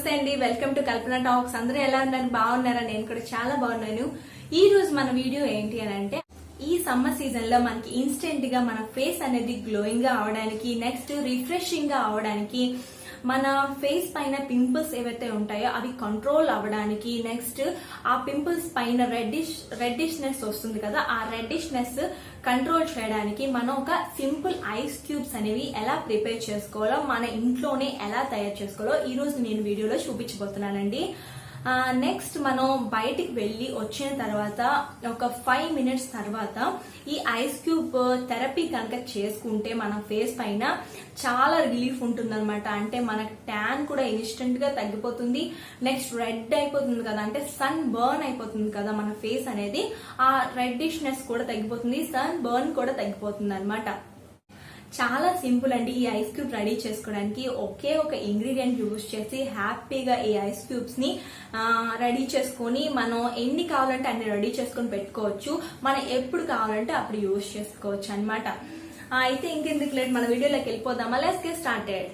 నమస్తే అండి, welcome to Kalpana talks. అందరూ ఎలా ఉన్నారు? బాగున్నారా? నేను కూడా చాలా బాగున్నాను. ఈ రోజు మన వీడియో ఏంటి అని అంటే, ఈ సమ్మర్ సీజన్ లో మనకి ఇన్స్టెంట్ గా మన ఫేస్ అనేది గ్లోయింగ్ గా అవడానికి, నెక్స్ట్ రిఫ్రెషింగ్ గా అవడానికి, మన ఫేస్ పైన పింపుల్స్ ఏవైతే ఉంటాయో అవి కంట్రోల్ అవ్వడానికి, నెక్స్ట్ ఆ పింపుల్స్ పైన రెడ్డిష్నెస్ వస్తుంది కదా, ఆ రెడ్డిష్నెస్ కంట్రోల్ చేయడానికి మనం ఒక సింపుల్ ఐస్ క్యూబ్స్ అనేవి ఎలా ప్రిపేర్ చేసుకోవాలో, మన ఇంట్లోనే ఎలా తయారు చేసుకోవాలో ఈ రోజు నేను వీడియోలో చూపించబోతున్నానండి. నెక్స్ట్ మనం బయటికి వెళ్ళి వచ్చిన తర్వాత ఒక 5 minutes తర్వాత ఈ ఐస్ క్యూబ్ థెరపీ కనుక చేసుకుంటే మన ఫేస్ పైన చాలా రిలీఫ్ ఉంటుందన్నమాట. అంటే మనకు ట్యాన్ కూడా ఇన్స్టెంట్ గా తగ్గిపోతుంది, నెక్స్ట్ రెడ్ అయిపోతుంది కదా, అంటే సన్ బర్న్ అయిపోతుంది కదా మన ఫేస్ అనేది, ఆ రెడ్డిష్నెస్ కూడా తగ్గిపోతుంది, సన్ బర్న్ కూడా తగ్గిపోతుంది అనమాట. చాలా సింపుల్ అండి. ఈ ఐస్ క్యూబ్ రెడీ చేసుకోవడానికి ఒకే ఒక ఇంగ్రీడియంట్ యూజ్ చేసి హ్యాపీగా ఈ ఐస్ క్యూబ్స్ ని రెడీ చేసుకొని మనం ఎన్ని కావాలంటే అన్ని రెడీ చేసుకొని పెట్టుకోవచ్చు. మనం ఎప్పుడు కావాలంటే అప్పుడు యూజ్ చేసుకోవచ్చు అనమాట. అయితే ఇంకెందుకు లేట్, మన వీడియోలోకి వెళ్ళిపోదామా? Let's get started.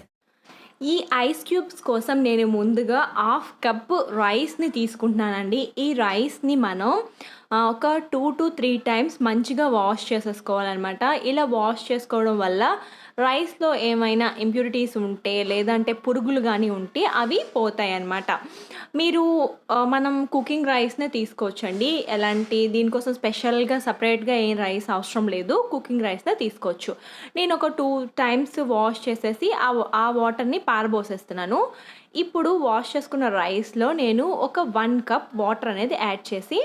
ఈ ఐస్ క్యూబ్స్ కోసం నేను ముందుగా 1/2 cup రైస్ని తీసుకుంటున్నానండి. ఈ రైస్ని మనం ఒక 2 to 3 times మంచిగా వాష్ చేసేసుకోవాలన్నమాట. ఇలా వాష్ చేసుకోవడం వల్ల రైస్లో ఏమైనా ఇంప్యూరిటీస్ ఉంటే లేదంటే పురుగులు కానీ ఉంటే అవి పోతాయి అన్నమాట. మీరు మనం కుకింగ్ రైస్నే తీసుకోవచ్చండి. ఎలాంటి దీనికోసం స్పెషల్గా సపరేట్గా ఏం రైస్ అవసరం లేదు, కుకింగ్ రైస్నే తీసుకోవచ్చు. నేను ఒక 2 times వాష్ చేసేసి ఆ వాటర్ని పారబోసేస్తున్నాను. ఇప్పుడు వాష్ చేసుకున్న రైస్లో నేను ఒక 1 cup వాటర్ అనేది యాడ్ చేసి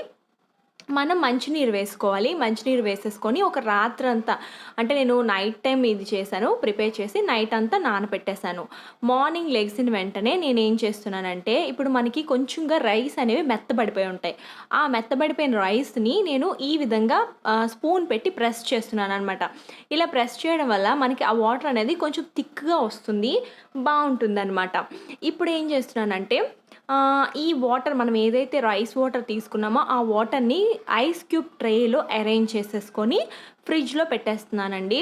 మనం మంచినీరు వేసుకోవాలి. మంచినీరు వేసేసుకొని ఒక రాత్రంతా, అంటే నేను నైట్ టైం ఇది చేశాను, ప్రిపేర్ చేసి నైట్ అంతా నానపెట్టేశాను. మార్నింగ్ లెగ్సిన వెంటనే నేను ఏం చేస్తున్నానంటే, ఇప్పుడు మనకి కొంచెంగా రైస్ అనేవి మెత్తబడిపోయి ఉంటాయి. ఆ మెత్తబడిపోయిన రైస్ని నేను ఈ విధంగా స్పూన్ పెట్టి ప్రెస్ చేస్తున్నాను అనమాట. ఇలా ప్రెస్ చేయడం వల్ల మనకి ఆ వాటర్ అనేది కొంచెం థిక్గా వస్తుంది, బాగుంటుంది అనమాట. ఇప్పుడు ఏం చేస్తున్నానంటే, ఈ వాటర్ మనం ఏదైతే రైస్ వాటర్ తీసుకున్నామో ఆ వాటర్ని ఐస్ క్యూబ్ ట్రేలో అరేంజ్ చేసేసుకొని ఫ్రిడ్జ్లో పెట్టేస్తున్నానండి.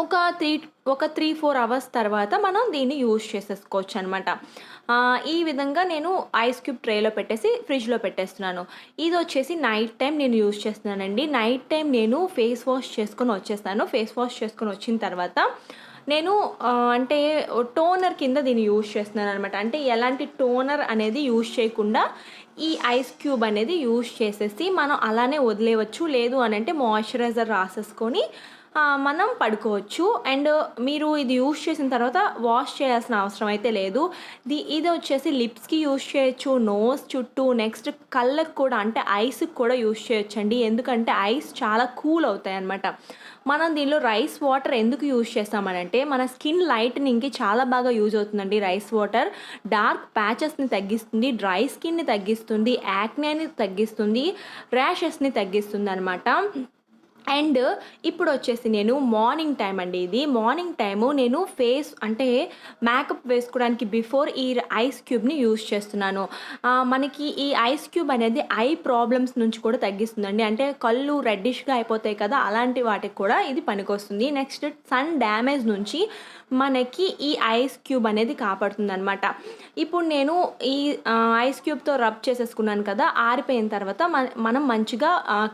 ఒక 3-4 hours తర్వాత మనం దీన్ని యూజ్ చేసేసుకోవచ్చు అనమాట. ఈ విధంగా నేను ఐస్ క్యూబ్ ట్రేలో పెట్టేసి ఫ్రిడ్జ్లో పెట్టేస్తున్నాను. ఇది వచ్చేసి నైట్ టైం నేను యూజ్ చేస్తున్నానండి. నైట్ టైం నేను ఫేస్ వాష్ చేసుకొని వచ్చేస్తాను. ఫేస్ వాష్ చేసుకొని వచ్చిన తర్వాత నేను అంటే టోనర్ కింద దీన్ని యూజ్ చేస్తున్నాను అనమాట. అంటే ఎలాంటి టోనర్ అనేది యూజ్ చేయకుండా ఈ ఐస్ క్యూబ్ అనేది యూజ్ చేసేసి మనం అలానే వదిలేయవచ్చు. లేదు అని అంటే మాయిశ్చరైజర్ రాసేసుకొని మనం పడుకోవచ్చు. అండ్ మీరు ఇది యూజ్ చేసిన తర్వాత వాష్ చేయాల్సిన అవసరం అయితే లేదు. ఇది వచ్చేసి లిప్స్కి యూజ్ చేయొచ్చు, నోస్ చుట్టూ, నెక్స్ట్ కళ్ళకు కూడా, అంటే ఐస్కి కూడా యూజ్ చేయొచ్చు అండి. ఎందుకంటే ఐస్ చాలా కూల్ అవుతాయి అన్నమాట. మనం దీనిలో రైస్ వాటర్ ఎందుకు యూజ్ చేస్తామనంటే, మన స్కిన్ లైటనింగ్కి చాలా బాగా యూజ్ అవుతుందండి రైస్ వాటర్. డార్క్ ప్యాచెస్ని తగ్గిస్తుంది, డ్రై స్కిన్ని తగ్గిస్తుంది, యాక్నేని తగ్గిస్తుంది, ర్యాషెస్ని తగ్గిస్తుంది అనమాట. అండ్ ఇప్పుడు వచ్చేసి నేను మార్నింగ్ టైం అండి, ఇది మార్నింగ్ టైము నేను ఫేస్ అంటే మేకప్ వేసుకోవడానికి బిఫోర్ ఈ ఐస్ క్యూబ్ని యూజ్ చేస్తున్నాను. మనకి ఈ ఐస్ క్యూబ్ అనేది ఐ ప్రాబ్లమ్స్ నుంచి కూడా తగ్గిస్తుందండి. అంటే కళ్ళు రెడ్డిష్గా అయిపోతాయి కదా, అలాంటి వాటికి కూడా ఇది పనికొస్తుంది. నెక్స్ట్ సన్ డ్యామేజ్ నుంచి మనకి ఈ ఐస్ క్యూబ్ అనేది కాపాడుతుంది అనమాట. ఇప్పుడు నేను ఈ ఐస్ క్యూబ్తో రబ్ చేసేసుకున్నాను కదా, ఆరిపోయిన తర్వాత మనం మంచిగా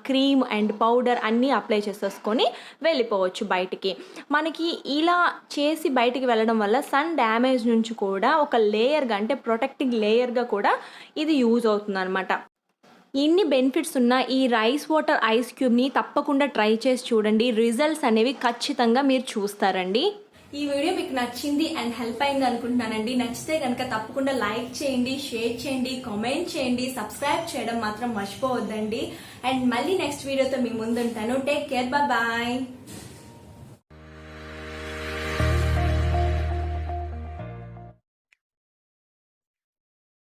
క్రీమ్ అండ్ పౌడర్ అన్నీ అప్లై చేసేసుకొని వెళ్ళిపోవచ్చు బయటికి. మనకి ఇలా చేసి బయటికి వెళ్ళడం వల్ల సన్ డ్యామేజ్ నుంచి కూడా ఒక లేయర్గా, అంటే ప్రొటెక్టింగ్ లేయర్గా కూడా ఇది యూజ్ అవుతుంది అనమాట. ఇన్ని బెనిఫిట్స్ ఉన్న ఈ రైస్ వాటర్ ఐస్ క్యూబ్ని తప్పకుండా ట్రై చేసి చూడండి. రిజల్ట్స్ అనేవి ఖచ్చితంగా మీరు చూస్తారండి. ఈ వీడియో మీకు నచ్చింది అండ్ హెల్ప్ అయింది అనుకుంటున్నానండి. నచ్చితే కనుక తప్పకుండా లైక్ చేయండి, షేర్ చేయండి, కామెంట్ చేయండి, సబ్స్క్రైబ్ చేయడం మాత్రం మర్చిపోవద్దండి. అండ్ మళ్ళీ నెక్స్ట్ వీడియోతో మీ ముందుంటాను. Take care, bye.